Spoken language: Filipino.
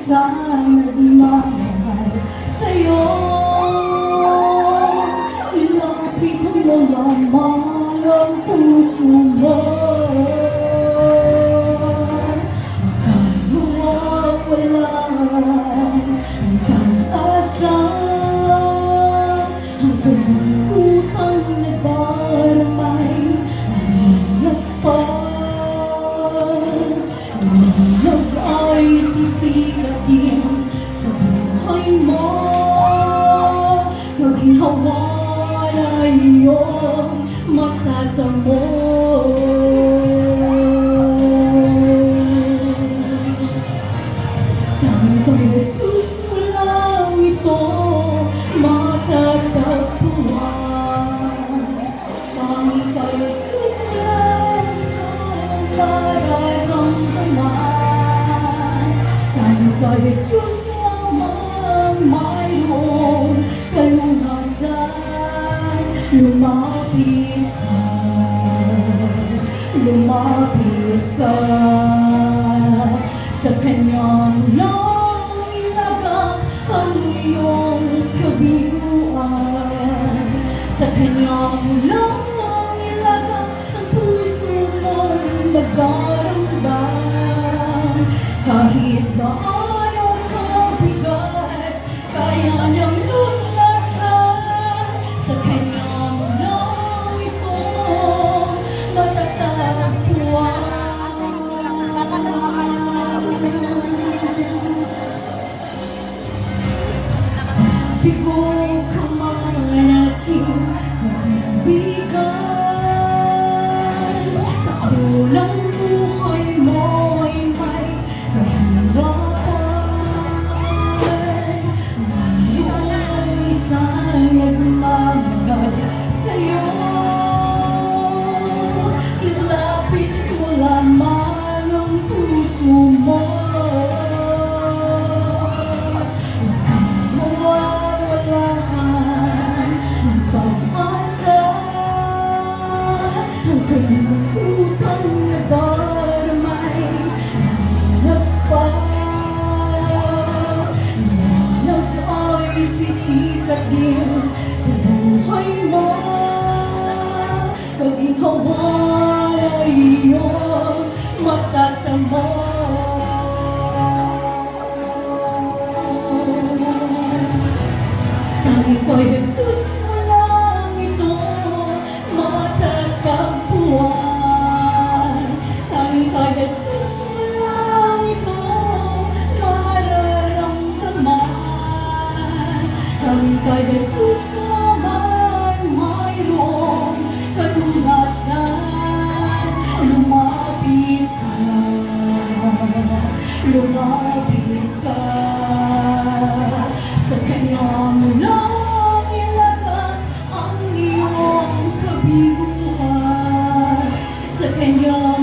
Sana dumamahal sa'yo. Ilapit mo lamang ang puso mo. Magkawawalan ang pag-asa, hanggang ang utang na darmay narinas pa. Ilag ay sisikatin sa buhay mo, kaginhawa na iyong matatamo. Tanging kay Jesus mo lang ito matatagpuan. Tanging kay Jesus mo lang ito mararamdaman. Tanging kay Jesus lamang mayroong kalunasan. Lumapit ka sa Kanya mo lang ilagak ang iyong kabiguan. Sa Kanya mo lang ilagak ang puso mong nagdaramdam. Kahit gaano kabigat, kaya niyang lunasan. Sa Kanya mo lang ito matatagpuan. Bigo ka man aking kaibigan, taulang buhay mo'y may kahirapan. Mayroong isang nagmamahal sa'yo. Ilapit mo lamang ang puso mo. Utang na darmay narinas pa. Liwanag ay sisikat din sa buhay mo, kaginhawa ay iyong matatamo. Tanging kay Jesus mo lang ito matatagpuan. Tanging kay Jesus mo lang ito mararamdaman. Tanging kay Jesus lamang mayroong kalunasan. Lumapit ka sa Kanya mo lang ilagak ang iyong kabiguan. Sa Kanya